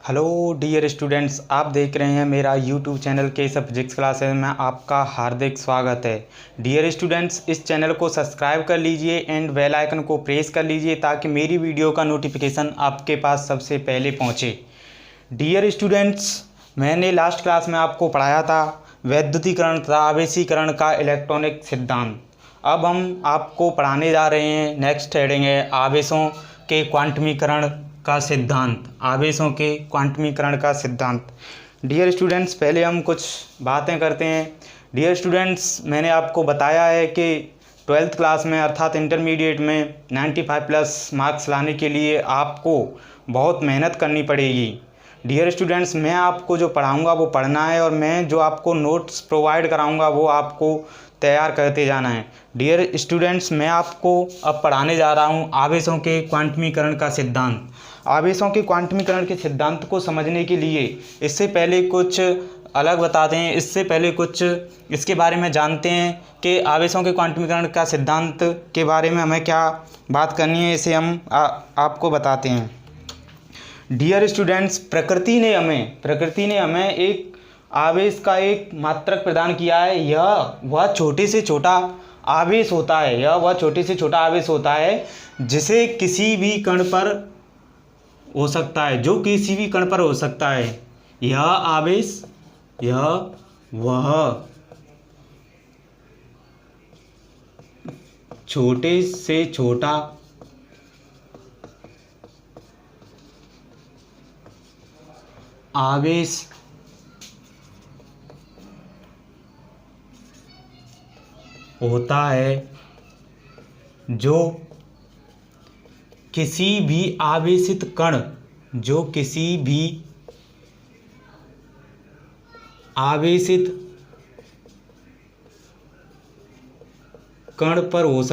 Hello dear students, आप देख रहे हैं मेरा यूट्यूब चैनल के फिजिक्स क्लासेस में आपका हार्दिक स्वागत है। डियर स्टूडेंट्स, इस चैनल को सब्सक्राइब कर लीजिए एंड बेल आइकन को प्रेस कर लीजिए ताकि मेरी वीडियो का नोटिफिकेशन आपके पास सबसे पहले पहुंचे। डियर स्टूडेंट्स, मैंने लास्ट क्लास में आपको पढ़ाया था वैद्युतीकरण तथा आवेशीकरण का इलेक्ट्रॉनिक सिद्धांत। अब हम आपको पढ़ाने जा रहे हैं नेक्स्ट हेडिंग है आवेशों के क्वांटमीकरण का सिद्धांत। आवेशों के क्वांटमीकरण का सिद्धांत। डियर स्टूडेंट्स, पहले हम कुछ बातें करते हैं। डियर स्टूडेंट्स, मैंने आपको बताया है कि 12th क्लास में अर्थात इंटरमीडिएट में 95 प्लस मार्क्स लाने के लिए आपको बहुत मेहनत करनी पड़ेगी। डियर स्टूडेंट्स, मैं आपको जो पढ़ाऊंगा वो पढ़ना है और मैं जो आपको नोट्स प्रोवाइड कराऊंगा वो आपको तैयार करते जाना है। डियर स्टूडेंट्स, मैं आपको अब पढ़ाने जा रहा हूँ आवेशों के क्वांटमीकरण का सिद्धांत। आवेशों के क्वांटमीकरण के सिद्धांत को समझने के लिए इससे पहले कुछ अलग बताते हैं, इससे पहले कुछ इसके बारे में जानते हैं कि आवेशों के क्वांटमीकरण का सिद्धांत के बारे में हमें क्या बात करनी है, इसे हम आपको बताते हैं। डियर स्टूडेंट्स, प्रकृति ने हमें एक आवेश का एक मात्रक प्रदान किया है। वह छोटे से छोटा आवेश होता है जिसे किसी भी कण पर हो सकता है, जो किसी भी कण पर हो सकता है। यह आवेश वह छोटे से छोटा आवेश होता है जो किसी भी आवेशित कण पर हो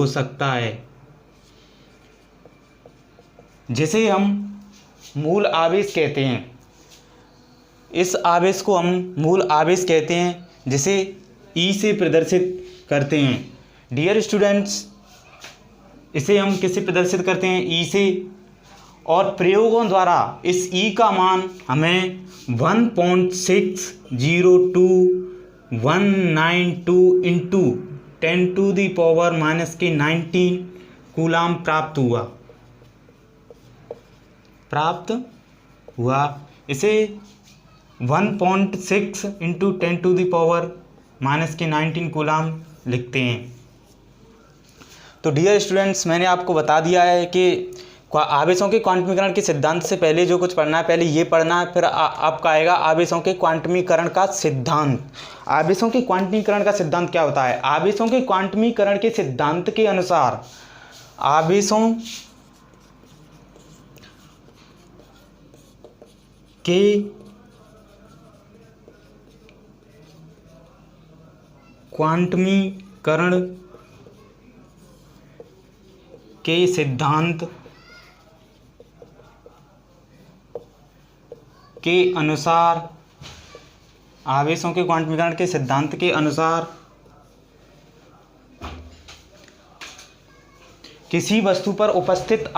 सकता है, जिसे हम मूल आवेश कहते हैं। इस आवेश को हम मूल आवेश कहते हैं, जिसे E से प्रदर्शित करते हैं। डियर स्टूडेंट्स, इसे हम किससे प्रदर्शित करते हैं? E से। और प्रयोगों द्वारा इस E का मान हमें 1.602 इंटू 10⁻⁻⁻19 कूलाम प्राप्त हुआ। इसे 1.6 इंटू 10⁻⁻⁻19 कूलाम लिखते हैं। तो डियर स्टूडेंट्स, मैंने आपको बता दिया है कि आवेशों के क्वांटमीकरण के सिद्धांत से पहले जो कुछ पढ़ना है, पहले ये पढ़ना है, फिर आपका आएगा आवेशों के क्वांटमीकरण का सिद्धांत। आवेशों के क्वांटमीकरण का सिद्धांत क्या होता है? आवेशों के क्वांटमीकरण के सिद्धांत के अनुसार आवेशों के क्वांटमीकरण के सिद्धांत के अनुसार आवेशों के क्वांटमीकरण के सिद्धांत के अनुसार किसी वस्तु पर उपस्थित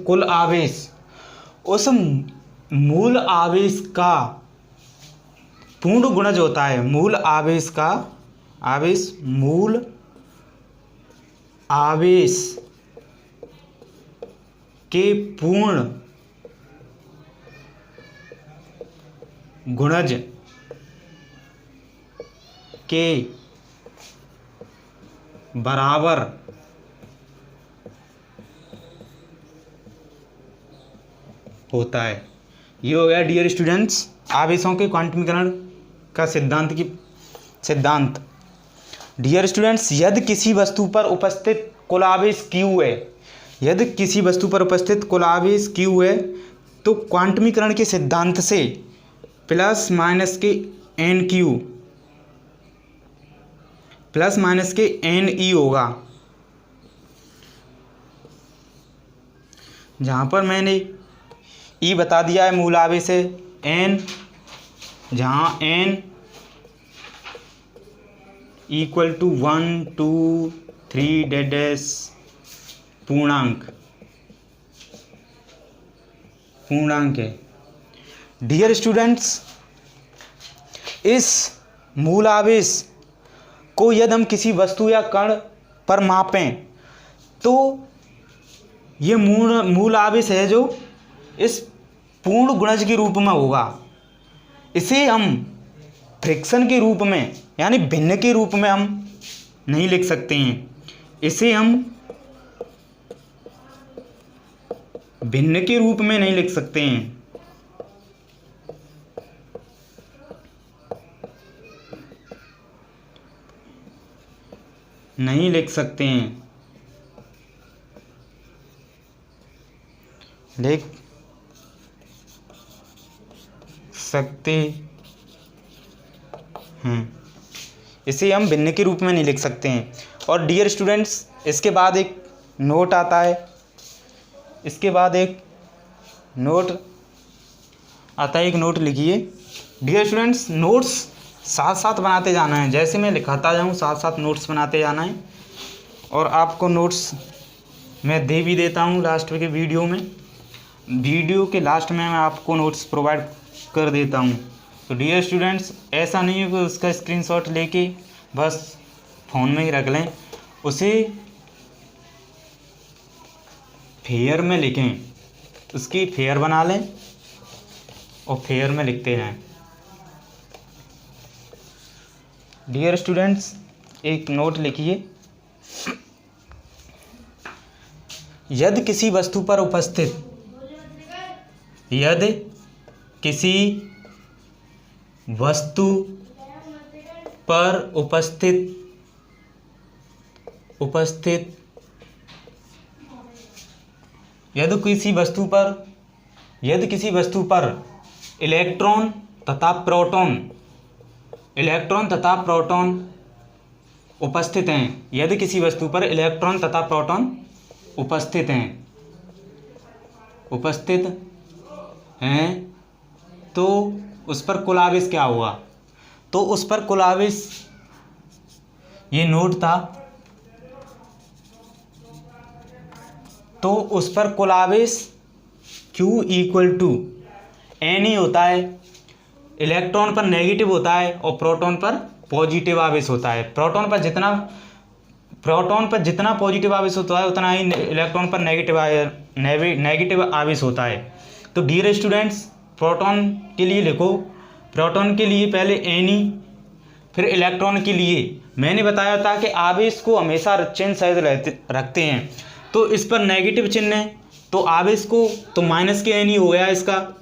कुल आवेश उस मूल आवेश का पूर्ण गुणज होता है। मूल आवेश के पूर्ण गुणज के बराबर होता है। ये हो गया डियर स्टूडेंट्स आवेशों के क्वांटमीकरण का सिद्धांत। डियर स्टूडेंट्स, यदि किसी वस्तु पर उपस्थित कुल आवेश Q है तो क्वांटमीकरण के सिद्धांत से प्लस माइनस के एन क्यू प्लस माइनस के एन ई होगा। जहाँ पर मैंने ई बता दिया है मूल आवेश है एन, जहाँ एन इक्वल टू 1 2 3 डैश पूर्णांक है। डियर स्टूडेंट्स, इस मूल आवेश को यदि हम किसी वस्तु या कण पर मापें तो ये मूल आवेश है जो इस पूर्ण गुणज के रूप में होगा। इसे हम फ्रिक्शन के रूप में यानी भिन्न के रूप में हम नहीं लिख सकते हैं। इसे हम भिन्न के रूप में नहीं लिख सकते हैं। नहीं लिख सकते हैं। लिख सकते हैं, इसे हम भिन्न के रूप में नहीं लिख सकते हैं। और डियर स्टूडेंट्स, इसके बाद एक नोट आता है, एक नोट लिखिए। डियर स्टूडेंट्स, नोट्स साथ साथ बनाते जाना है, जैसे मैं लिखाता जाऊँ साथ साथ नोट्स बनाते जाना है। और आपको नोट्स मैं दे भी देता हूँ लास्ट के वीडियो के लास्ट में मैं आपको नोट्स प्रोवाइड कर देता हूँ। तो डियर स्टूडेंट्स, ऐसा नहीं है कि उसका स्क्रीनशॉट लेके बस फ़ोन में ही रख लें, उसे फेयर में लिखें, उसकी फेयर बना लें और फेयर में लिखते हैं। डियर स्टूडेंट्स, एक नोट लिखिए। यदि किसी वस्तु पर उपस्थित इलेक्ट्रॉन तथा प्रोटॉन उपस्थित हैं, यदि किसी वस्तु पर इलेक्ट्रॉन तथा प्रोटॉन उपस्थित हैं तो उस पर कुल आवेश क्या होगा? तो उस पर कुल आवेश, ये नोट था, तो उस पर कुल आवेश Q इक्वल टू एन ही होता है। इलेक्ट्रॉन पर नेगेटिव होता है और प्रोटॉन पर पॉजिटिव आवेश होता है। प्रोटॉन पर जितना पॉजिटिव आवेश होता है उतना ही इलेक्ट्रॉन पर नेगेटिव आवेश होता है। तो डियर स्टूडेंट्स, प्रोटॉन के लिए लिखो, प्रोटॉन के लिए पहले एन, फिर इलेक्ट्रॉन के लिए मैंने बताया था कि आवेश को हमेशा चिन्ह सहित रखते हैं। तो इस पर नेगेटिव चिन्ह है तो आवेश को तो माइनस के एन ही हो गया, इसका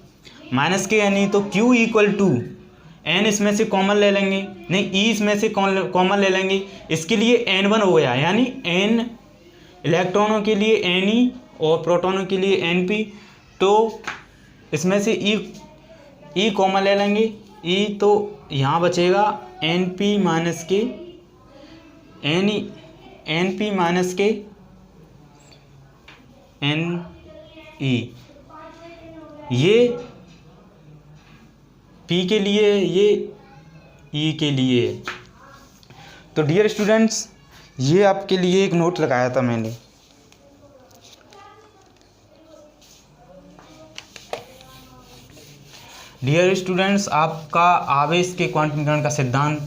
माइनस के एन ही। तो Q इक्वल टू एन, इसमें से कॉमन ले लेंगे, नहीं ई इसमें से कॉमन ले लेंगे, इसके लिए N1 हो गया, यानी एन इलेक्ट्रॉनों के लिए Ne और प्रोटॉनों के लिए Np। तो इसमें से ई कॉमन ले लेंगे, ई तो यहाँ बचेगा Np माइनस के Np माइनस के Ne, ये P के लिए, ये E के लिए। तो डियर स्टूडेंट्स, ये आपके लिए एक नोट लगाया था मैंने। डियर स्टूडेंट्स, आपका आवेश के क्वांटीकरण का सिद्धांत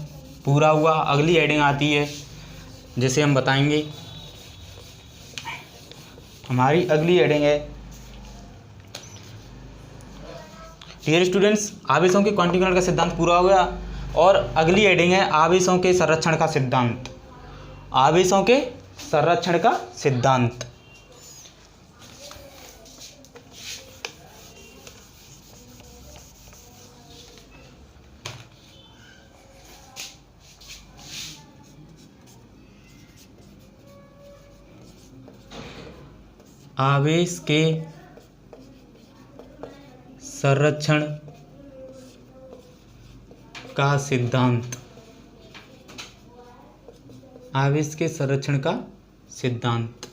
पूरा हुआ। अगली हेडिंग आती है जिसे हम बताएंगे। हमारी अगली हेडिंग है, डियर स्टूडेंट्स, आवेशों के क्वांटीकरण का सिद्धांत पूरा हो गया और अगली हेडिंग है आवेशों के संरक्षण का सिद्धांत। आवेशों के संरक्षण का सिद्धांत। आवेश के संरक्षण का सिद्धांत, आवेश के संरक्षण का सिद्धांत।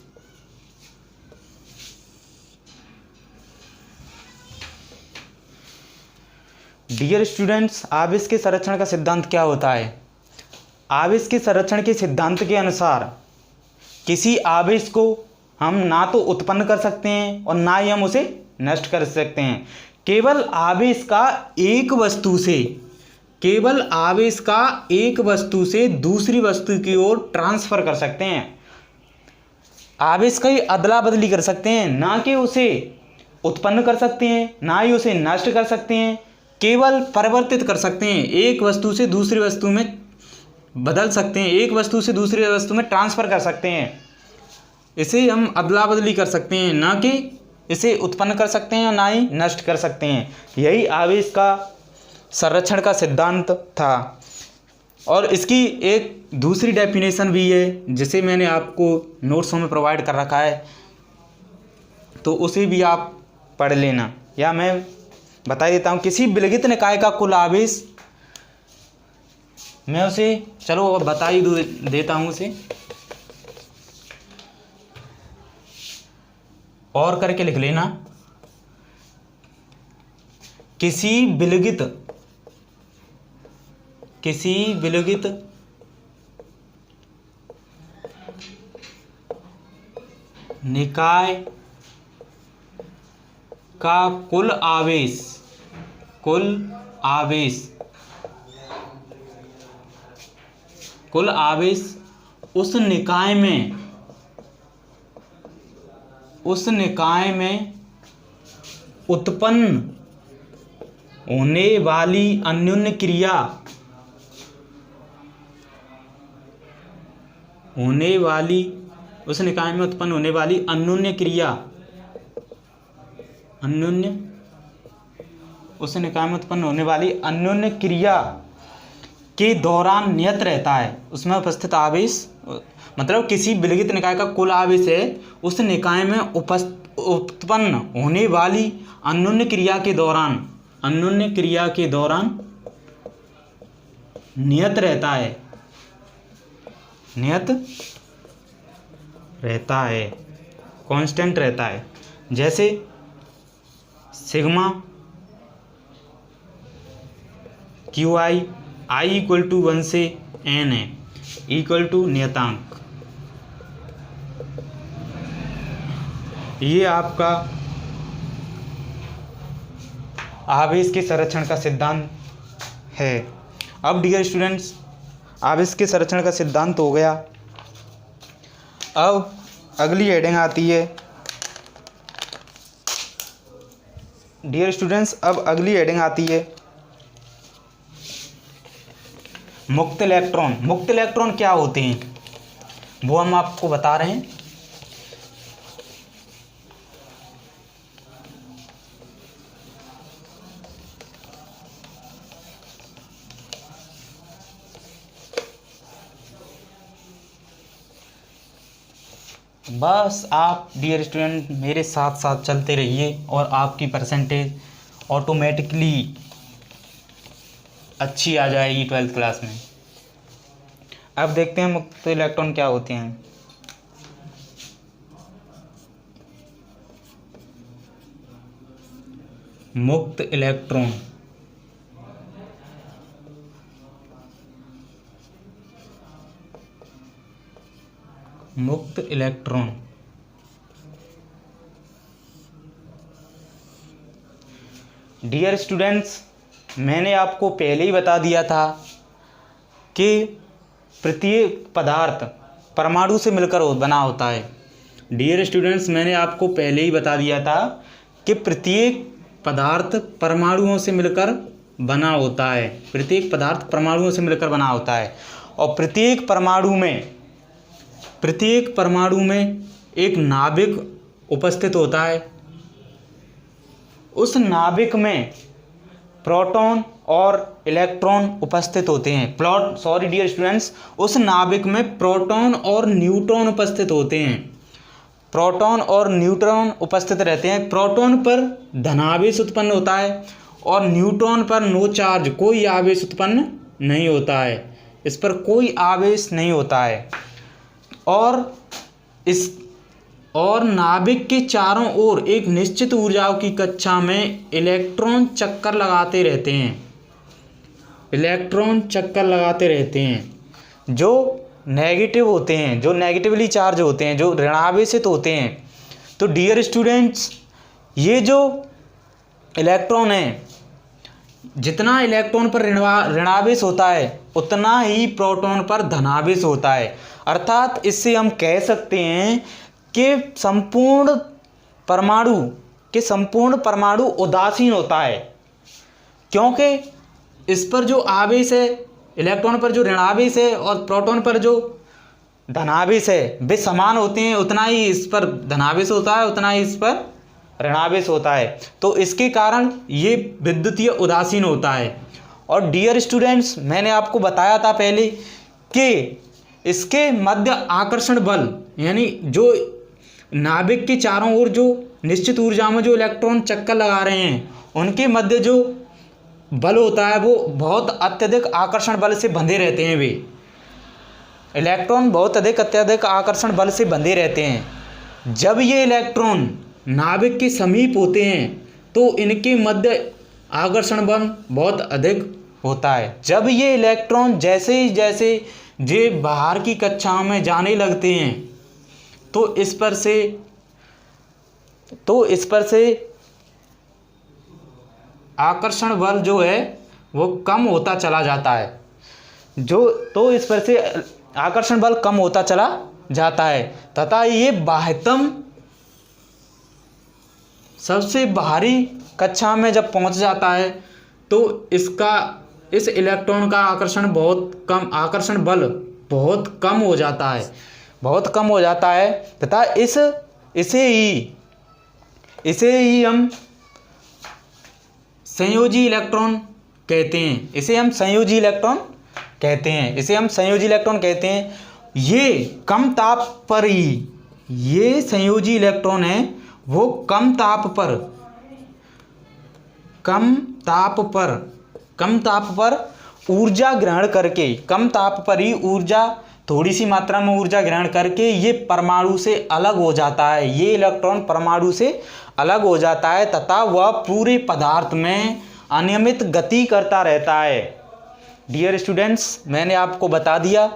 डियर स्टूडेंट्स, आवेश के संरक्षण का सिद्धांत क्या होता है? आवेश के संरक्षण के सिद्धांत के अनुसार किसी आवेश को हम ना तो उत्पन्न कर सकते हैं और ना ही हम उसे नष्ट कर सकते हैं। केवल आवेश का एक वस्तु से दूसरी वस्तु की ओर ट्रांसफर कर सकते हैं। आवेश की अदला बदली कर सकते हैं, ना कि उसे उत्पन्न कर सकते हैं, ना ही उसे नष्ट कर सकते हैं। केवल परिवर्तित कर सकते हैं, एक वस्तु से दूसरी वस्तु में बदल सकते हैं, एक वस्तु से दूसरी वस्तु में ट्रांसफ़र कर सकते हैं। इसे हम अदला बदली कर सकते हैं, ना कि इसे उत्पन्न कर सकते हैं और ना ही नष्ट कर सकते हैं। यही आवेश का संरक्षण का सिद्धांत था। और इसकी एक दूसरी डेफिनेशन भी है, जिसे मैंने आपको नोट्सों में प्रोवाइड कर रखा है, तो उसे भी आप पढ़ लेना, या मैं बता देता हूँ। किसी विलगित निकाय का कुल आवेश, मैं उसे चलो बता ही देता हूँ उसे, और करके लिख लेना। किसी विलगित निकाय का कुल आवेश उस निकाय में उत्पन्न होने वाली अन्योन्य क्रिया के दौरान नियत रहता है। उसमें उपस्थित आवेश, मतलब किसी विलगित निकाय का कुल आवेश है, उस निकाय में उत्पन्न होने वाली अन्योन्य क्रिया के दौरान नियत रहता है, कांस्टेंट रहता है। जैसे sigma q i equal to 1 से n है, इक्वल टू नियतांक। ये आपका आवेश के संरक्षण का सिद्धांत है। अब डियर स्टूडेंट्स, आवेश के संरक्षण का सिद्धांत हो गया। अब अगली हेडिंग आती है डियर स्टूडेंट्स, अब अगली हेडिंग आती है मुक्त इलेक्ट्रॉन। मुक्त इलेक्ट्रॉन क्या होते हैं वो हम आपको बता रहे हैं। बस आप डियर स्टूडेंट मेरे साथ साथ चलते रहिए और आपकी परसेंटेज ऑटोमेटिकली अच्छी आ जाएगी 12th क्लास में। अब देखते हैं मुक्त इलेक्ट्रॉन क्या होते हैं। मुक्त इलेक्ट्रॉन डियर स्टूडेंट्स, मैंने आपको पहले ही बता दिया था कि प्रत्येक पदार्थ परमाणु से मिलकर बना होता है। डियर स्टूडेंट्स, मैंने आपको पहले ही बता दिया था कि प्रत्येक पदार्थ परमाणुओं से मिलकर बना होता है। और प्रत्येक परमाणु में एक नाभिक उपस्थित होता है। उस नाभिक में प्रोटॉन और इलेक्ट्रॉन उपस्थित होते हैं। डियर स्टूडेंट्स, उस नाभिक में प्रोटॉन और न्यूट्रॉन उपस्थित होते हैं। प्रोटॉन और न्यूट्रॉन उपस्थित रहते हैं। प्रोटॉन पर धनावेश उत्पन्न होता है और न्यूट्रॉन पर नो चार्ज, कोई आवेश उत्पन्न नहीं होता है, इस पर कोई आवेश नहीं होता है। और नाभिक के चारों ओर एक निश्चित ऊर्जाओं की कक्षा में इलेक्ट्रॉन चक्कर लगाते रहते हैं, इलेक्ट्रॉन चक्कर लगाते रहते हैं जो नेगेटिव होते हैं, जो नेगेटिवली चार्ज होते हैं, जो ऋणावेशित होते हैं। तो डियर स्टूडेंट्स, ये जो इलेक्ट्रॉन है, जितना इलेक्ट्रॉन पर ऋणावेश होता है उतना ही प्रोटॉन पर धनावेश होता है। अर्थात इससे हम कह सकते हैं कि संपूर्ण परमाणु उदासीन होता है, क्योंकि इस पर जो आवेश है, इलेक्ट्रॉन पर जो ऋणावेश है और प्रोटॉन पर जो धनावेश है, वे समान होते हैं। उतना ही इस पर धनावेश होता है, उतना ही इस पर ऋणावेश होता है। तो इसके कारण ये विद्युतीय उदासीन होता है। और डियर स्टूडेंट्स, मैंने आपको बताया था पहले कि इसके मध्य आकर्षण बल, यानी जो नाभिक के चारों ओर जो निश्चित ऊर्जा में जो इलेक्ट्रॉन चक्कर लगा रहे हैं, उनके मध्य जो बल होता है वो बहुत अत्यधिक आकर्षण बल से बंधे रहते हैं। वे इलेक्ट्रॉन बहुत अत्यधिक आकर्षण बल से बंधे रहते हैं। जब ये इलेक्ट्रॉन नाभिक के समीप होते हैं तो इनके मध्य आकर्षण बल बहुत अधिक होता है। जब ये इलेक्ट्रॉन जैसे जे बाहर की कक्षाओं में जाने लगते हैं तो इस पर से आकर्षण बल जो है वो कम होता चला जाता है। तो इस पर से आकर्षण बल कम होता चला जाता है तथा ये बाह्यतम सबसे बाहरी कक्षा में जब पहुंच जाता है तो इस इलेक्ट्रॉन का आकर्षण बल बहुत कम हो जाता है तथा इसे ही हम संयोजी इलेक्ट्रॉन कहते हैं। इसे हम संयोजी इलेक्ट्रॉन कहते हैं। ये कम ताप पर ही, ये संयोजी इलेक्ट्रॉन है वो कम ताप पर ऊर्जा ग्रहण करके, कम ताप पर ही थोड़ी सी मात्रा में ऊर्जा ग्रहण करके ये परमाणु से अलग हो जाता है। ये इलेक्ट्रॉन परमाणु से अलग हो जाता है तथा वह पूरे पदार्थ में अनियमित गति करता रहता है। डियर स्टूडेंट्स, मैंने आपको बता दिया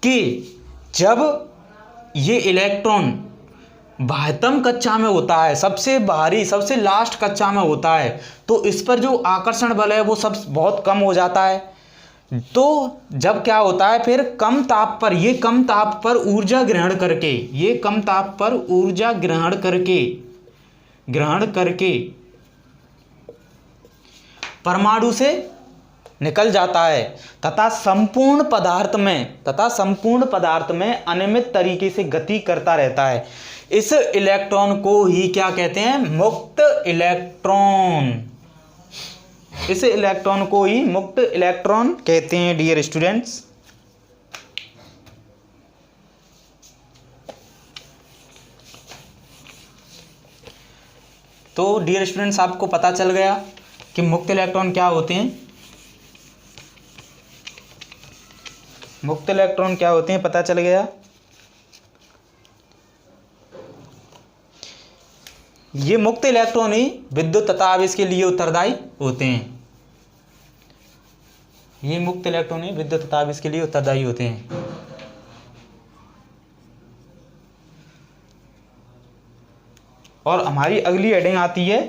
कि जब ये इलेक्ट्रॉन बाह्यतम कक्षा में होता है, सबसे बाहरी सबसे लास्ट कक्षा में होता है, तो इस पर जो आकर्षण बल है वो सब बहुत कम हो जाता है। तो जब क्या होता है फिर कम ताप पर ऊर्जा ग्रहण करके परमाणु से निकल जाता है तथा संपूर्ण पदार्थ में अनियमित तरीके से गति करता रहता है। इस इलेक्ट्रॉन को ही क्या कहते हैं? मुक्त इलेक्ट्रॉन कहते हैं डियर स्टूडेंट्स। तो डियर स्टूडेंट्स, आपको पता चल गया कि मुक्त इलेक्ट्रॉन क्या होते हैं। पता चल गया। ये मुक्त इलेक्ट्रॉन ही विद्युत तथा आवेश के लिए उत्तरदायी होते हैं। और हमारी अगली हेडिंग आती है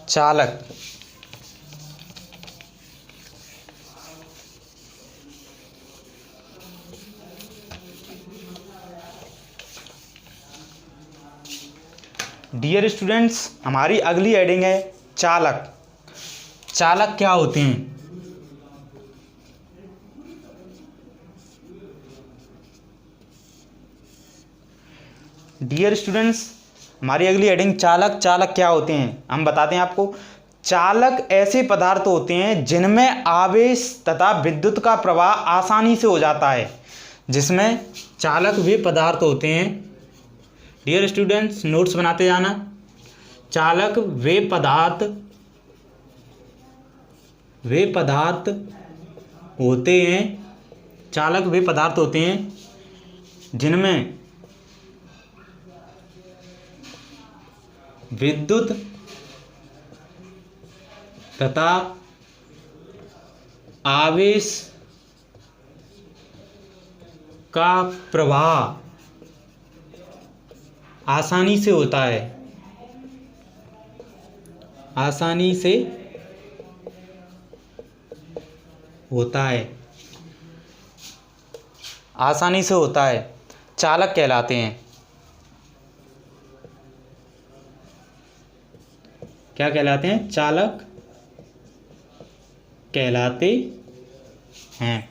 चालक। डियर स्टूडेंट्स, हमारी अगली हेडिंग है चालक। चालक क्या होते हैं? डियर स्टूडेंट्स, हमारी अगली हेडिंग चालक क्या होते हैं हम बताते हैं आपको। चालक ऐसे पदार्थ होते हैं जिनमें आवेश तथा विद्युत का प्रवाह आसानी से हो जाता है। जिसमें चालक वे पदार्थ होते हैं, डियर स्टूडेंट्स नोट्स बनाते जाना। चालक वे पदार्थ वे पदार्थ होते हैं, चालक वे पदार्थ होते हैं जिनमें विद्युत तथा आवेश का प्रवाह आसानी से होता है, आसानी से होता है, आसानी से होता है, चालक कहलाते हैं। क्या कहलाते हैं? चालक कहलाते हैं।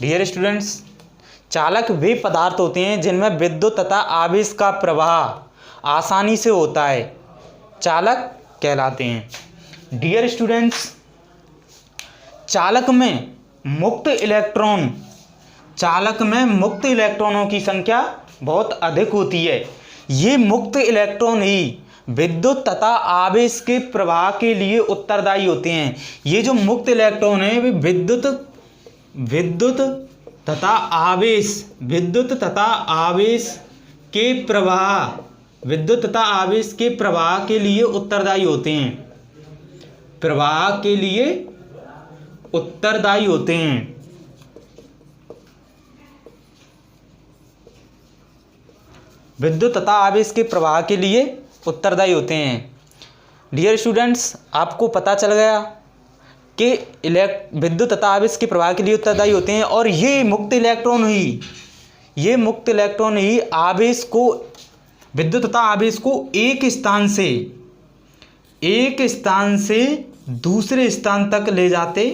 डियर स्टूडेंट्स, चालक वे पदार्थ होते हैं जिनमें विद्युत तथा आवेश का प्रवाह आसानी से होता है, चालक कहलाते हैं। डियर स्टूडेंट्स, चालक में मुक्त इलेक्ट्रॉन, चालक में मुक्त इलेक्ट्रॉनों की संख्या बहुत अधिक होती है। ये मुक्त इलेक्ट्रॉन ही विद्युत तथा आवेश के प्रवाह के लिए उत्तरदायी होते हैं। ये जो मुक्त इलेक्ट्रॉन है वे विद्युत तथा आवेश के प्रवाह, विद्युत तथा आवेश के प्रवाह के लिए उत्तरदायी होते हैं, प्रवाह के लिए उत्तरदायी होते हैं। विद्युत तथा आवेश के प्रवाह के लिए उत्तरदायी होते हैं। डियर स्टूडेंट्स, आपको पता चल गया कि विद्युत तथा आवेश के प्रवाह के लिए उत्तरदायी होते हैं और ये मुक्त इलेक्ट्रॉन ही आवेश को, विद्युत तथा आवेश को एक स्थान से दूसरे स्थान तक ले जाते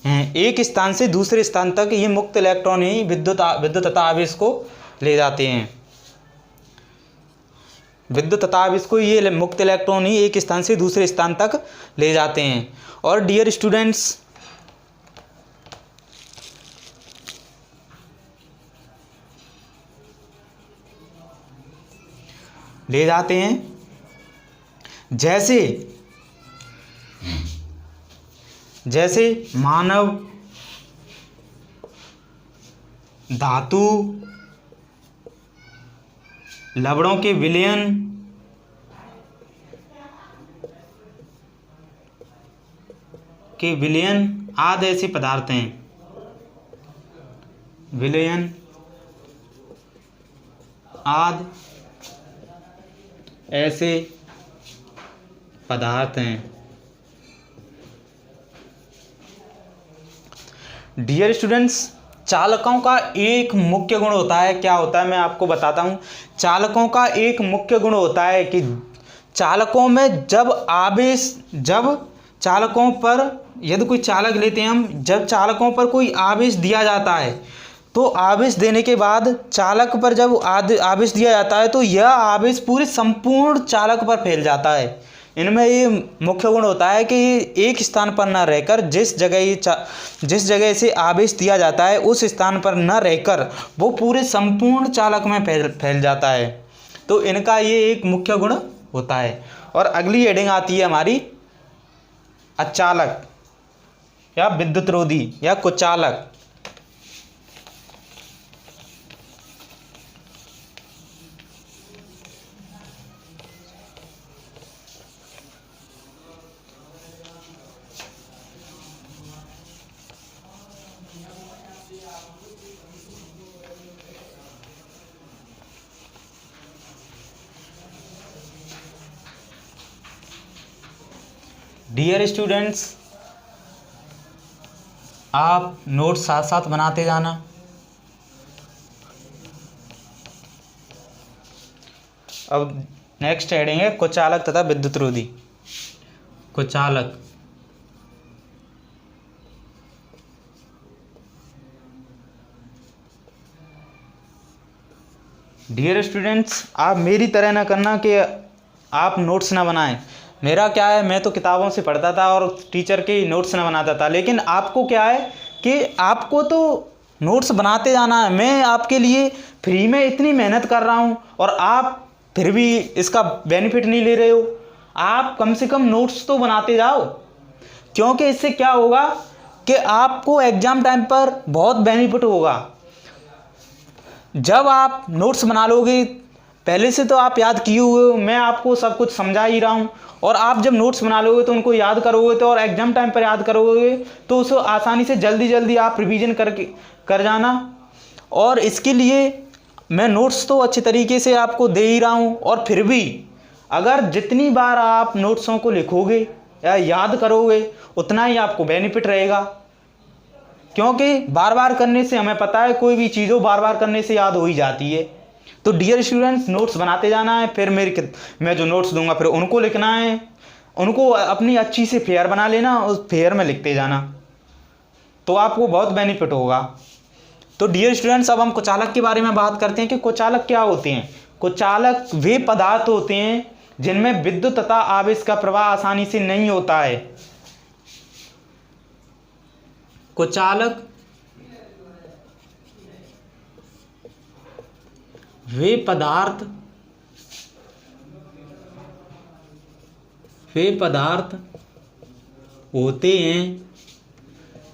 हैं। एक स्थान से दूसरे स्थान तक ये मुक्त इलेक्ट्रॉन ही विद्युत तथा आवेश को ले जाते हैं। विद्युत तथा आवेश को ये मुक्त इलेक्ट्रॉन ही एक स्थान से दूसरे स्थान तक ले जाते हैं। और डियर स्टूडेंट्स, ले जाते हैं जैसे मानव, धातु, लवणों के विलयन, आदि ऐसे पदार्थ हैं, विलयन आदि ऐसे पदार्थ हैं। डियर स्टूडेंट्स, चालकों का एक मुख्य गुण होता है, क्या होता है मैं आपको बताता हूँ। चालकों का एक मुख्य गुण होता है कि चालकों में जब चालकों पर, यदि कोई चालक लेते हैं हम, जब चालकों पर कोई आवेश दिया जाता है तो आवेश देने के बाद चालक पर जब आवेश दिया जाता है तो यह आवेश पूरे संपूर्ण चालक पर फैल जाता है। इनमें ये मुख्य गुण होता है कि ये एक स्थान पर न रहकर, जिस जगह से आवेश दिया जाता है उस स्थान पर न रहकर वो पूरे संपूर्ण चालक में फैल जाता है। तो इनका ये एक मुख्य गुण होता है। और अगली हेडिंग आती है हमारी अचालक या विद्युतरोधी या कुचालक। डियर स्टूडेंट्स, आप नोट्स साथ साथ बनाते जाना। अब नेक्स्ट हेडिंग है कुचालक तथा विद्युतरोधी। कुचालक, डियर स्टूडेंट्स, आप मेरी तरह ना करना कि आप नोट्स ना बनाएं। मेरा क्या है, मैं तो किताबों से पढ़ता था और टीचर के नोट्स ना बनाता था, लेकिन आपको क्या है कि आपको तो नोट्स बनाते जाना है। मैं आपके लिए फ्री में इतनी मेहनत कर रहा हूँ और आप फिर भी इसका बेनिफिट नहीं ले रहे हो। आप कम से कम नोट्स तो बनाते जाओ। क्योंकि इससे क्या होगा कि आपको एग्ज़ाम टाइम पर बहुत बेनिफिट होगा। जब आप नोट्स बना लोगे, पहले से तो आप याद किए हुए हो, मैं आपको सब कुछ समझा ही रहा हूँ, और आप जब नोट्स बना लोगे तो उनको याद करोगे तो, और एग्ज़ाम टाइम पर याद करोगे तो उसको आसानी से जल्दी जल्दी आप रिवीजन कर जाना। और इसके लिए मैं नोट्स तो अच्छे तरीके से आपको दे ही रहा हूँ, और फिर भी अगर जितनी बार आप नोट्सों को लिखोगे या याद करोगे उतना ही आपको बेनिफिट रहेगा। क्योंकि बार बार करने से, हमें पता है कोई भी चीज़ हो बार बार करने से याद हो ही जाती है। तो डियर स्टूडेंट्स, नोट्स बनाते जाना है, फिर मैं जो नोट्स दूंगा फिर उनको लिखना है, उनको अपनी अच्छी से फेयर बना लेना, उस फेयर में लिखते जाना, तो आपको बहुत बेनिफिट होगा। तो डियर स्टूडेंट्स, अब हम कुचालक के बारे में बात करते हैं कि कुचालक क्या होते हैं। कुचालक वे पदार्थ होते हैं जिनमें विद्युत तथा आवेश का प्रवाह आसानी से नहीं होता है। कुचालक वे पदार्थ होते हैं जिनमें विद्युत तथा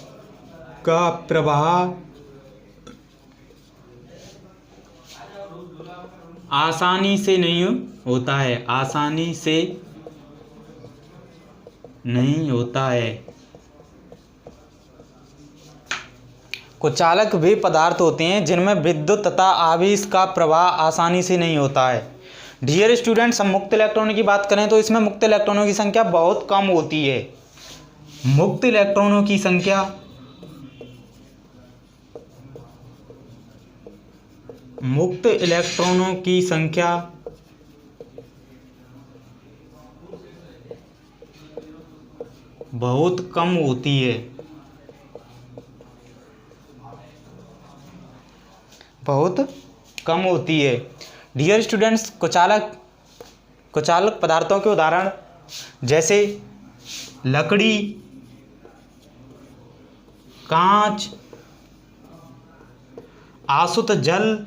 आवेश का प्रवाह आसानी से नहीं होता है, आसानी से नहीं होता है। कुचालक वे पदार्थ होते हैं जिनमें विद्युत तथा आवेश का प्रवाह आसानी से नहीं होता है। डियर स्टूडेंट्स, हम मुक्त इलेक्ट्रॉनों की बात करें तो इसमें मुक्त इलेक्ट्रॉनों की संख्या बहुत कम होती है। मुक्त इलेक्ट्रॉनों की संख्या बहुत कम होती है, बहुत कम होती है। डियर स्टूडेंट्स, कुचालक पदार्थों के उदाहरण जैसे लकड़ी, कांच, आसुत जल,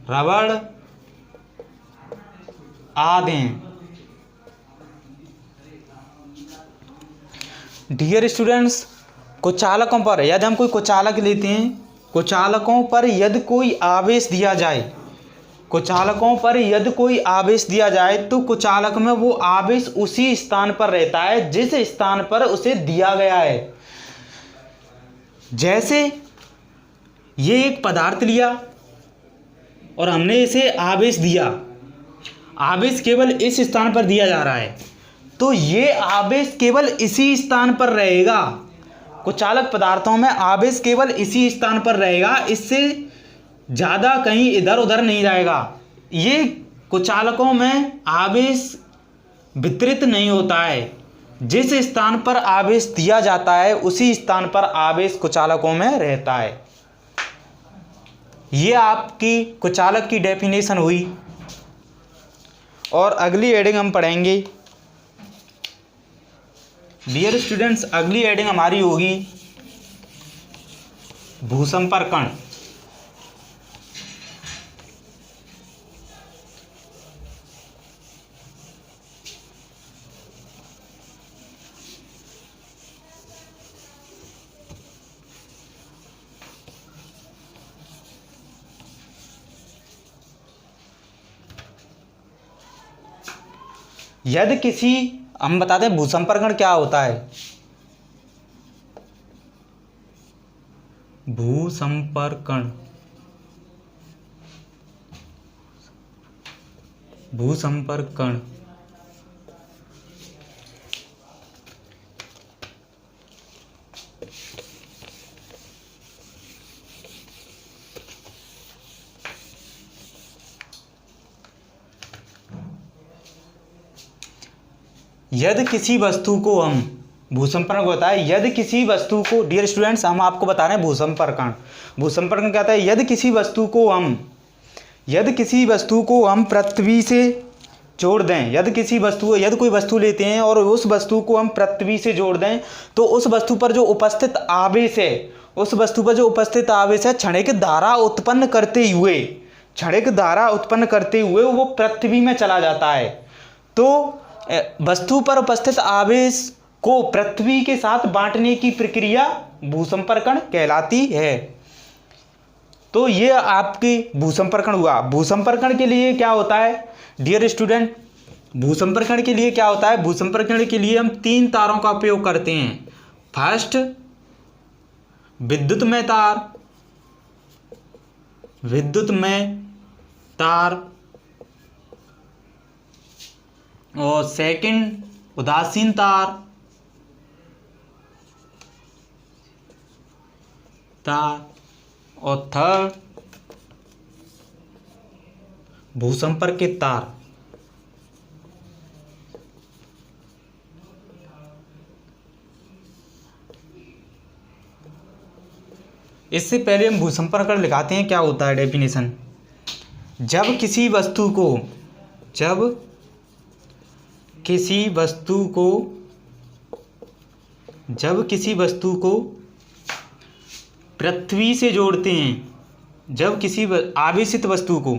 रबड़ आदि हैं। डियर स्टूडेंट्स, कुचालकों पर यदि हम कोई कुचालक लेते हैं, कुचालकों पर यदि कोई आवेश दिया जाए, कुचालकों पर यदि कोई आवेश दिया जाए तो कुचालक में वो आवेश उसी स्थान पर रहता है जिस स्थान पर उसे दिया गया है। जैसे ये एक पदार्थ लिया और हमने इसे आवेश दिया, आवेश केवल इस स्थान पर दिया जा रहा है, तो ये आवेश केवल इसी स्थान पर रहेगा। कुचालक पदार्थों में आवेश केवल इसी स्थान पर रहेगा, इससे ज़्यादा कहीं इधर उधर नहीं जाएगा। ये कुचालकों में आवेश वितरित नहीं होता है, जिस स्थान पर आवेश दिया जाता है उसी स्थान पर आवेश कुचालकों में रहता है। ये आपकी कुचालक की डेफिनेशन हुई, और अगली हेडिंग हम पढ़ेंगे। डियर स्टूडेंट्स, अगली हेडिंग हमारी होगी भूसंपर्कण। यदि किसी, हम बताते हैं भूसंपर्कण क्या होता है। भूसंपर्कण यदि किसी वस्तु को हम, भूसंपर्कण होता है यदि किसी वस्तु को, डियर स्टूडेंट्स हम आपको बता रहे हैं भूसंपर्कण क्या होता है। यदि किसी वस्तु को हम पृथ्वी से जोड़ दें, यदि कोई वस्तु लेते हैं और उस वस्तु को हम पृथ्वी से जोड़ दें तो उस वस्तु पर जो उपस्थित आवेश है क्षणिक धारा उत्पन्न करते हुए वो पृथ्वी में चला जाता है। तो वस्तु पर उपस्थित आवेश को पृथ्वी के साथ बांटने की प्रक्रिया भूसंपर्कण कहलाती है। तो ये आपकी भूसंपर्कण हुआ। भूसंपर्कण के लिए क्या होता है डियर स्टूडेंट, भूसंपर्कण के लिए क्या होता है, भूसंपर्कण के लिए हम 3 तारों का उपयोग करते हैं। फर्स्ट विद्युत में तार और सेकंड उदासीन तार और थर्ड भूसंपर्कित तार। इससे पहले हम भूसंपर्कण लिखाते हैं, क्या होता है डेफिनेशन। जब किसी वस्तु को पृथ्वी से जोड़ते हैं, जब किसी आवेशित वस्तु को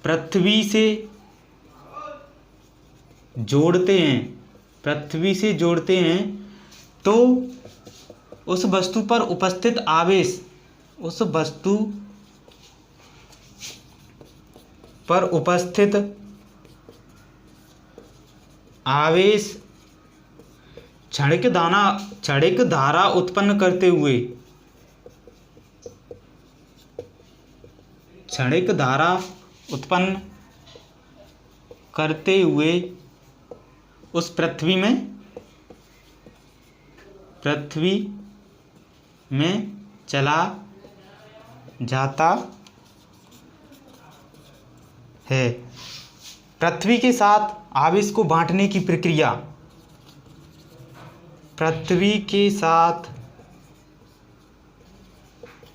पृथ्वी से जोड़ते हैं तो उस वस्तु पर उपस्थित आवेश क्षणिक धारा उत्पन्न करते हुए उस पृथ्वी में चला जाता है। पृथ्वी के साथ आवेश को बांटने की प्रक्रिया, पृथ्वी के साथ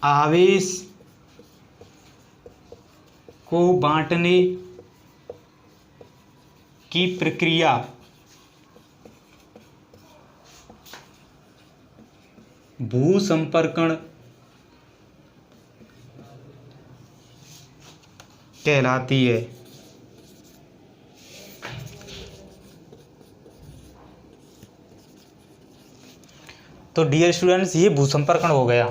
आवेश को बांटने की प्रक्रिया भूसंपर्कण कहलाती है। तो डियर स्टूडेंट्स, ये भूसंपर्कण हो गया।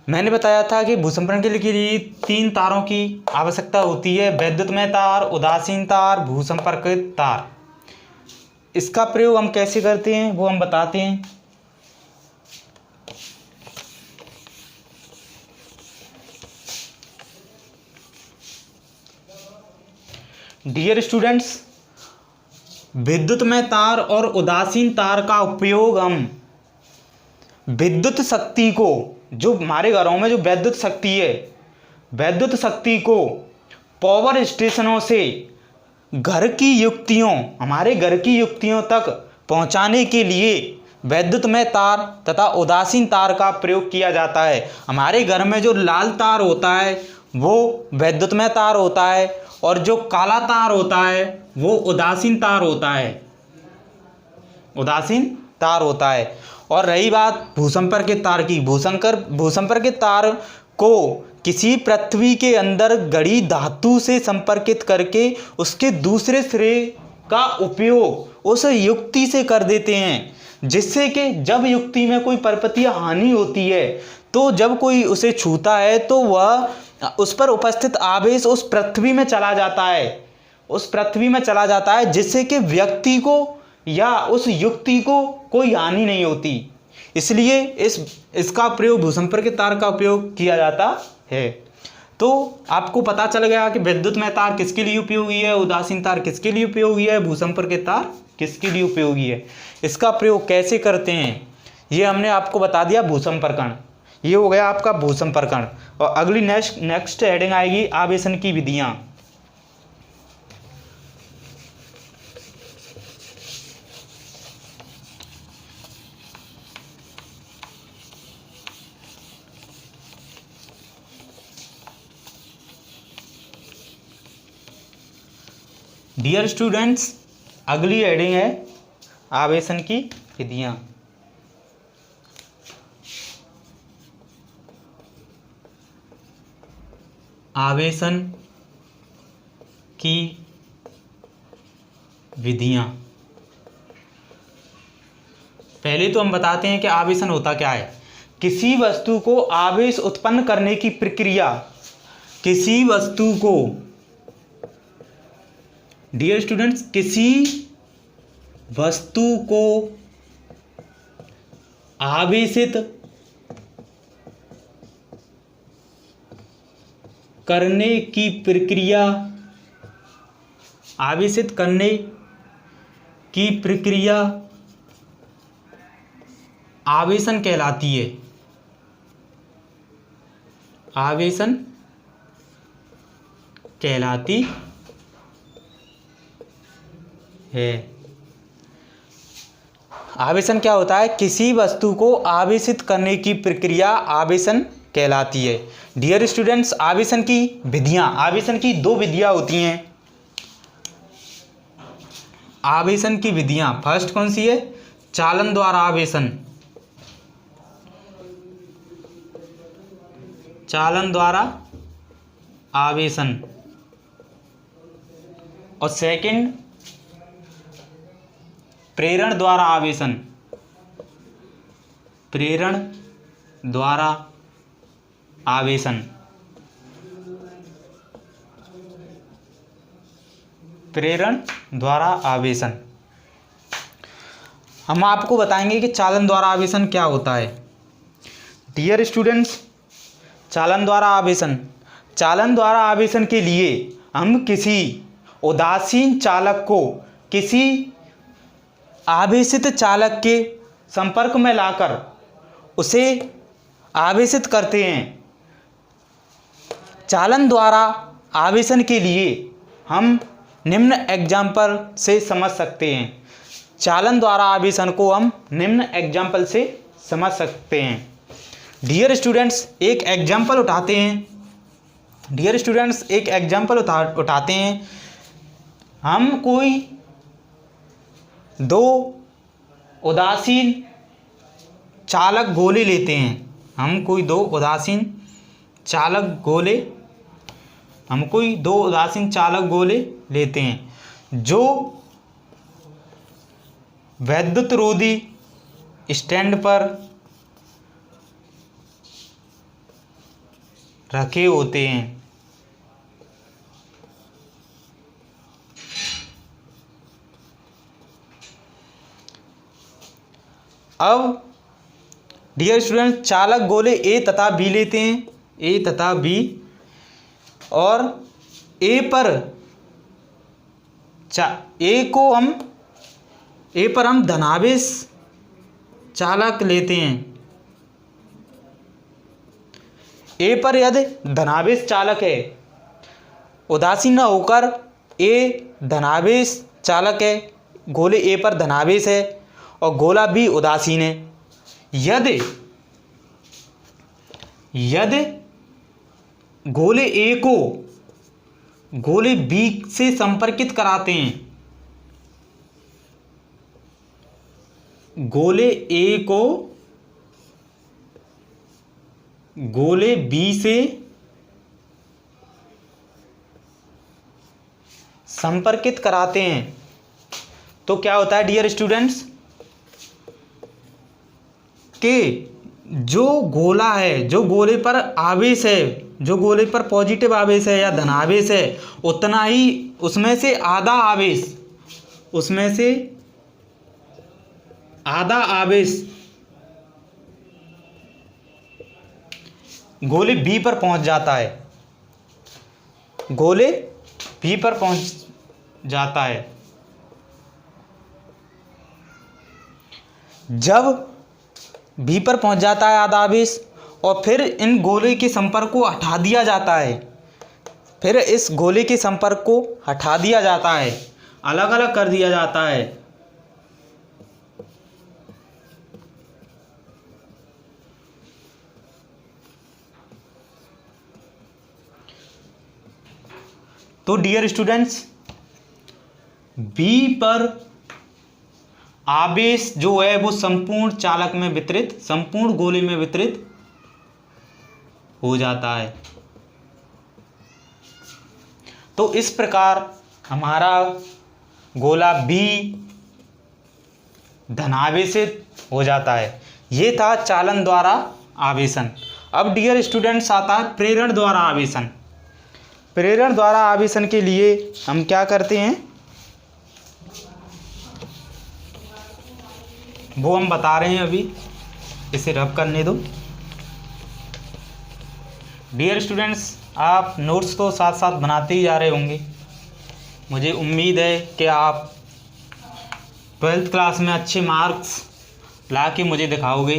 मैंने बताया था कि भूसंपर्कण के लिए 3 तारों की आवश्यकता होती है, वैद्युतमय तार, उदासीन तार, भूसंपर्कित तार। इसका प्रयोग हम कैसे करते हैं वो हम बताते हैं। डियर स्टूडेंट्स, विद्युतमय तार और उदासीन तार का उपयोग हम विद्युत शक्ति को, जो हमारे घरों में जो विद्युत शक्ति को पावर स्टेशनों से हमारे घर की युक्तियों तक पहुंचाने के लिए वैद्युतमय तार तथा उदासीन तार का प्रयोग किया जाता है। हमारे घर में जो लाल तार होता है वो वैद्युतमय तार होता है और जो काला तार होता है वो उदासीन तार होता है। और रही बात भूसंपर्कित तार की, भूसंपर्कित तार को किसी पृथ्वी के अंदर गड़ी धातु से संपर्कित करके उसके दूसरे सिरे का उपयोग उस युक्ति से कर देते हैं, जिससे कि जब युक्ति में कोई पर्पतीय हानि होती है तो जब कोई उसे छूता है तो वह उस पर उपस्थित आवेश उस पृथ्वी में चला जाता है, जिससे कि व्यक्ति को या उस युक्ति को कोई हानि नहीं होती। इसलिए इसका प्रयोग भूसंपर्कित तार का उपयोग किया जाता है। तो आपको पता चल गया कि विद्युतमय तार किसके लिए उपयोगी है, उदासीन तार किसके लिए उपयोगी है, भूसंपर्कित तार किसके लिए उपयोगी है। इसका प्रयोग कैसे करते हैं ये हमने आपको बता दिया। भूसंपर्कण, ये हो गया आपका भूसंपर्कण। और अगली नेक्स्ट हेडिंग आएगी आवेशन की विधियां। डियर स्टूडेंट्स, अगली हेडिंग है आवेशन की विधियां। आवेशन की विधियां। पहले तो हम बताते हैं कि आवेशन होता क्या है। किसी वस्तु को आवेश उत्पन्न करने की प्रक्रिया, किसी वस्तु को, डियर स्टूडेंट्स, किसी वस्तु को आवेशित करने की प्रक्रिया, आवेशित करने की प्रक्रिया आवेशन कहलाती है। आवेशन कहलाती है। आवेशन क्या होता है? किसी वस्तु को आवेशित करने की प्रक्रिया आवेशन कहलाती है। डियर स्टूडेंट्स, आवेशन की विधियां, आवेशन की दो विधियां होती हैं। आवेशन की विधियां, फर्स्ट कौन सी है? चालन द्वारा आवेशन, चालन द्वारा आवेशन, और सेकंड प्रेरण द्वारा आवेशन, प्रेरण द्वारा आवेशन, प्रेरण द्वारा आवेशन। हम आपको बताएंगे कि चालन द्वारा आवेशन क्या होता है। डियर स्टूडेंट्स, चालन द्वारा आवेशन, चालन द्वारा आवेशन के लिए हम किसी उदासीन चालक को किसी आवेशित चालक के संपर्क में लाकर उसे आवेशित करते हैं। चालन द्वारा आवेशन के लिए हम निम्न एग्जाम्पल से समझ सकते हैं। चालन द्वारा आवेशन को हम निम्न एग्जाम्पल से समझ सकते हैं। डियर स्टूडेंट्स, एक एग्जाम्पल उठाते हैं। डियर स्टूडेंट्स, एक एग्जाम्पल उठाते हैं। हम कोई दो उदासीन चालक गोले लेते हैं। हम कोई दो उदासीन चालक गोले, हम कोई दो उदासीन चालक गोले लेते हैं जो वैद्युत रोधी स्टैंड पर रखे होते हैं। अब डियर स्टूडेंट, चालक गोले ए तथा बी लेते हैं, ए तथा बी, और ए पर ए पर हम धनावेश चालक लेते हैं। ए पर यदि धनावेश चालक है, उदासीन न होकर ए धनावेश चालक है, गोले ए पर धनावेश है और गोला बी उदासीन है। यदि गोले ए को गोले बी से संपर्कित कराते हैं, गोले ए को गोले बी से संपर्कित कराते हैं तो क्या होता है डियर स्टूडेंट्स कि जो गोला है, जो गोले पर आवेश है, जो गोले पर पॉजिटिव आवेश है या धनावेश है, उतना ही उसमें से आधा आवेश, उसमें से आधा आवेश गोले बी पर पहुंच जाता है, गोले बी पर पहुंच जाता है। जब बी पर पहुंच जाता है आधा आवेश और फिर इन गोले के संपर्क को हटा दिया जाता है, फिर इस गोले के संपर्क को हटा दिया जाता है, अलग अलग कर दिया जाता है। तो डियर स्टूडेंट्स, बी पर आवेश जो है वो संपूर्ण चालक में वितरित, संपूर्ण गोले में वितरित हो जाता है। तो इस प्रकार हमारा गोला बी धनावेशित हो जाता है। ये था चालन द्वारा आवेशन। अब डियर स्टूडेंट्स आता है प्रेरण द्वारा आवेशन। प्रेरण द्वारा आवेशन के लिए हम क्या करते हैं वो हम बता रहे हैं, अभी इसे रब करने दो। डियर स्टूडेंट्स, आप नोट्स तो साथ साथ बनाते ही जा रहे होंगे। मुझे उम्मीद है कि आप 12th क्लास में अच्छे मार्क्स ला के मुझे दिखाओगे।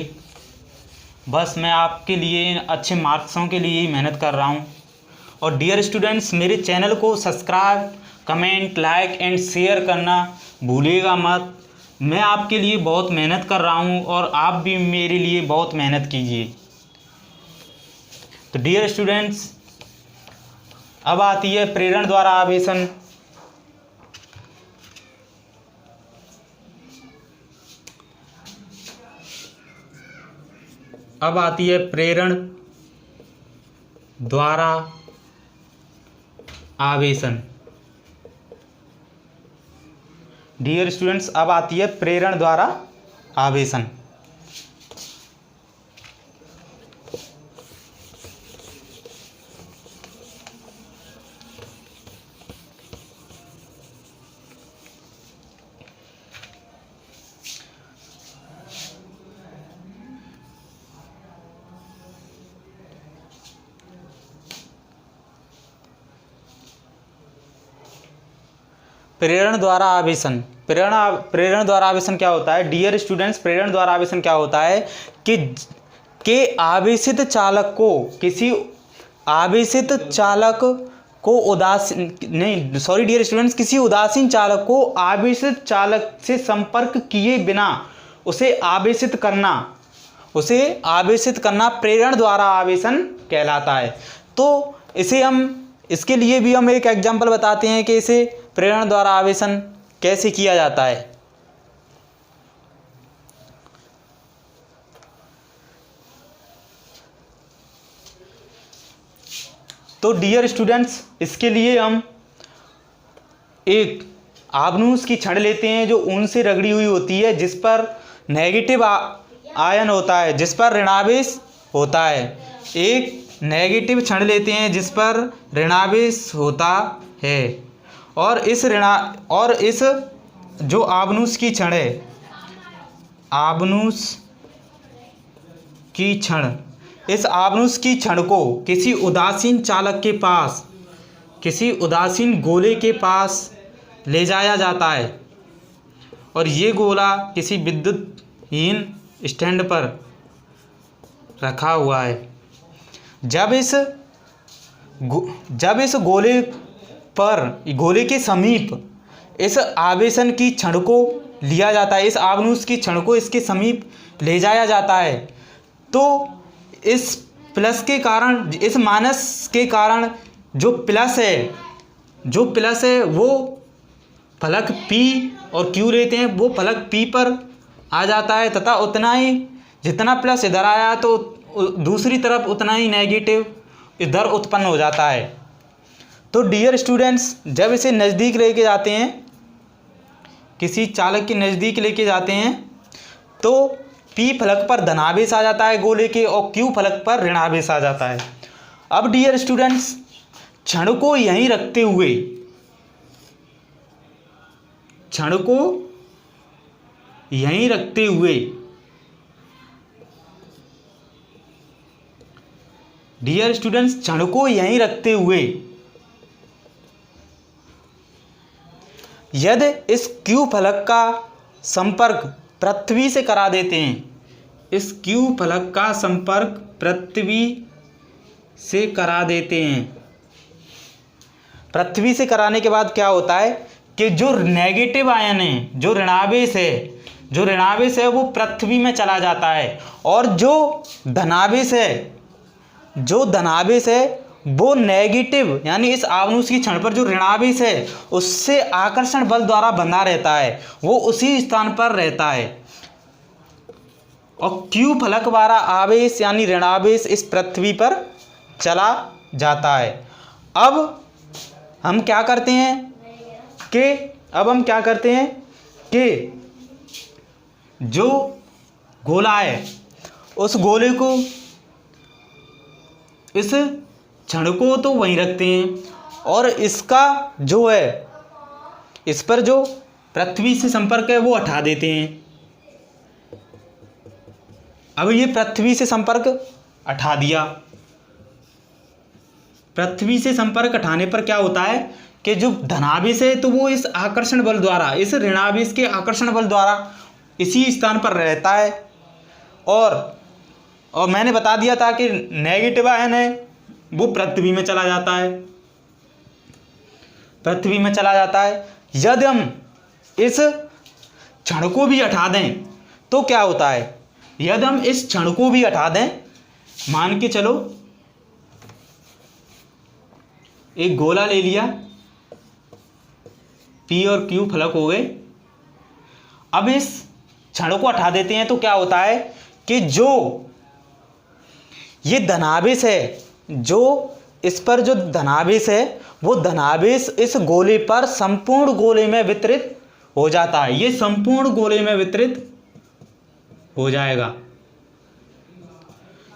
बस मैं आपके लिए अच्छे मार्क्सों के लिए ही मेहनत कर रहा हूँ। और डियर स्टूडेंट्स, मेरे चैनल को subscribe, comment, like and share करना भूलिएगा मत। मैं आपके लिए बहुत मेहनत कर रहा हूँ और आप भी मेरे लिए बहुत मेहनत कीजिए। तो डियर स्टूडेंट्स, अब आती है प्रेरण द्वारा आवेशन। अब आती है प्रेरण द्वारा आवेशन। डियर स्टूडेंट्स, अब आती है प्रेरण द्वारा आवेशन। प्रेरण द्वारा आवेशन। प्रेरण द्वारा आवेशन क्या होता है डियर स्टूडेंट्स? प्रेरण द्वारा आवेशन क्या होता है कि आवेशित चालक को किसी आवेशित चालक को डियर स्टूडेंट्स, किसी उदासीन चालक को आवेशित चालक से संपर्क किए बिना उसे आवेशित करना प्रेरण द्वारा आवेशन कहलाता है। तो इसके लिए भी हम एक एग्जाम्पल बताते हैं कि इसे प्रेरण द्वारा आवेशन कैसे किया जाता है। तो डियर स्टूडेंट्स, इसके लिए हम एक आबनूस की छड़ लेते हैं जो ऊन से रगड़ी हुई होती है, जिस पर नेगेटिव आयन होता है, जिस पर ऋणावेश होता है। एक नेगेटिव छड़ लेते हैं जिस पर ऋणावेश होता है और इस जो आबनूस की छड़ है, आबनूस की छड़, इस आबनूस की छड़ को किसी उदासीन चालक के पास, किसी उदासीन गोले के पास ले जाया जाता है और ये गोला किसी विद्युतहीन स्टैंड पर रखा हुआ है। जब इस गोले के समीप इस आवेशन की छड़ को लिया जाता है, इस आबनूस की छड़ को इसके समीप ले जाया जाता है, तो इस प्लस के कारण, इस माइनस के कारण जो प्लस है वो फलक P और Q लेते हैं, वो फलक P पर आ जाता है तथा उतना ही जितना प्लस इधर आया तो दूसरी तरफ उतना ही नेगेटिव इधर उत्पन्न हो जाता है। तो डियर स्टूडेंट्स, जब इसे नज़दीक लेके जाते हैं, किसी चालक के नज़दीक लेके जाते हैं, तो P फलक पर धनावेश आ जाता है गोले के और Q फलक पर ऋणावेश आ जाता है। अब डियर स्टूडेंट्स, छड़ को यहीं रखते हुए डियर स्टूडेंट्स, छड़ को यहीं रखते हुए यदि इस Q फलक का संपर्क पृथ्वी से करा देते हैं, इस Q फलक का संपर्क पृथ्वी से करा देते हैं, पृथ्वी से कराने के बाद क्या होता है कि जो नेगेटिव आयन है, जो ऋणावेश है वो पृथ्वी में चला जाता है और जो धनावेश है वो नेगेटिव यानी इस आवेश की क्षण पर जो ऋणावेश है उससे आकर्षण बल द्वारा बंधा रहता है, वो उसी स्थान पर रहता है। और क्यू फलक वाला आवेश यानी ऋणावेश इस पृथ्वी पर चला जाता है। अब हम क्या करते हैं कि जो गोला है उस गोले को, इस क्षण को तो वहीं रखते हैं और इसका जो है इस पर जो पृथ्वी से संपर्क है वो हटा देते हैं। अब ये पृथ्वी से संपर्क हटा दिया। पृथ्वी से संपर्क हटाने पर क्या होता है कि जो धनावेश है तो वो इस आकर्षण बल द्वारा, इस ऋणावेश के आकर्षण बल द्वारा इसी स्थान पर रहता है। और मैंने बता दिया था कि नेगेटिव आयन है वो पृथ्वी में चला जाता है। यदि हम इस क्षण को भी हटा दें तो क्या होता है, यदि हम इस क्षण को भी हटा दें, मान के चलो एक गोला ले लिया, P और Q फलक हो गए। अब इस क्षण को हटा देते हैं तो क्या होता है कि जो ये धनावेश है, जो इस पर जो धनावेश है वो धनावेश इस गोले पर संपूर्ण गोले में वितरित हो जाता है। ये संपूर्ण गोले में वितरित हो जाएगा,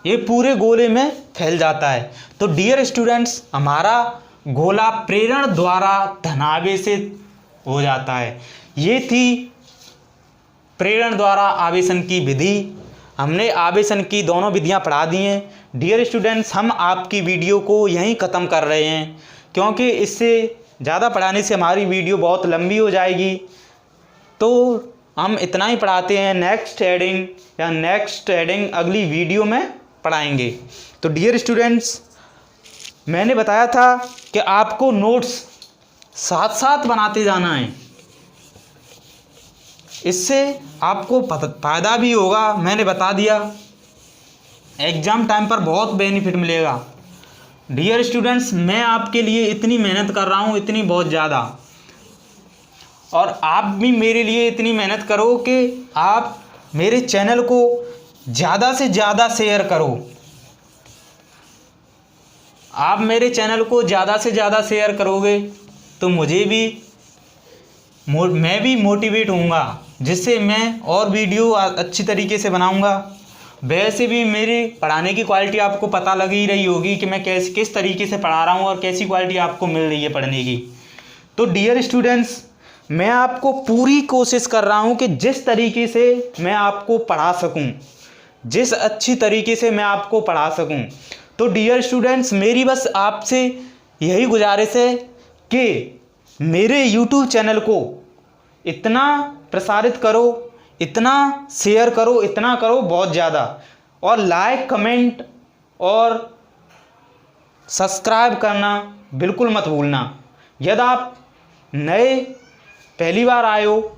ये पूरे गोले में फैल जाता है। तो डियर स्टूडेंट्स, हमारा गोला प्रेरण द्वारा धनावेशित हो जाता है। ये थी प्रेरण द्वारा आवेशन की विधि। हमने आवेशन की दोनों विधियां पढ़ा दी हैं। डियर स्टूडेंट्स, हम आपकी वीडियो को यहीं ख़त्म कर रहे हैं क्योंकि इससे ज़्यादा पढ़ाने से हमारी वीडियो बहुत लंबी हो जाएगी। तो हम इतना ही पढ़ाते हैं, नेक्स्ट हेडिंग अगली वीडियो में पढ़ाएंगे। तो डियर स्टूडेंट्स, मैंने बताया था कि आपको नोट्स साथ साथ बनाते जाना है, इससे आपको फ़ायदा भी होगा। मैंने बता दिया, एग्ज़ाम टाइम पर बहुत बेनिफिट मिलेगा। डियर स्टूडेंट्स, मैं आपके लिए इतनी मेहनत कर रहा हूँ, इतनी बहुत ज़्यादा, और आप भी मेरे लिए इतनी मेहनत करो कि आप मेरे चैनल को ज़्यादा से ज़्यादा शेयर करो। आप मेरे चैनल को ज़्यादा से ज़्यादा शेयर करोगे तो मैं भी मोटिवेट होऊंगा, जिससे मैं और वीडियो अच्छी तरीके से बनाऊंगा। वैसे भी मेरी पढ़ाने की क्वालिटी आपको पता लग ही रही होगी कि मैं किस तरीके से पढ़ा रहा हूँ और कैसी क्वालिटी आपको मिल रही है पढ़ने की। तो डियर स्टूडेंट्स, मैं आपको पूरी कोशिश कर रहा हूँ कि जिस तरीके से मैं आपको पढ़ा सकूँ, जिस अच्छी तरीके से मैं आपको पढ़ा सकूँ। तो डियर स्टूडेंट्स, मेरी बस आपसे यही गुजारिश है कि मेरे YouTube चैनल को इतना प्रसारित करो, इतना शेयर करो, इतना करो बहुत ज़्यादा, और लाइक, कमेंट और सब्सक्राइब करना बिल्कुल मत भूलना। यदि आप पहली बार आए हो,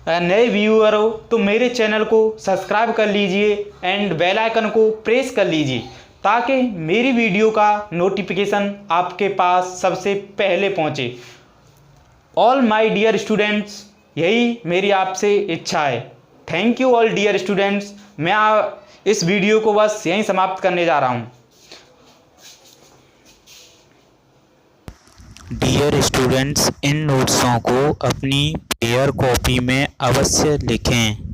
नए व्यूअर हो, तो मेरे चैनल को सब्सक्राइब कर लीजिए एंड बेल आइकन को प्रेस कर लीजिए ताकि मेरी वीडियो का नोटिफिकेशन आपके पास सबसे पहले पहुंचे। ऑल माय डियर स्टूडेंट्स, यही मेरी आपसे इच्छा है। Thank you all dear students. मैं इस वीडियो को बस यहीं समाप्त करने जा रहा हूँ। डियर स्टूडेंट्स, इन नोट्सों को अपनी पेयर कॉपी में अवश्य लिखें।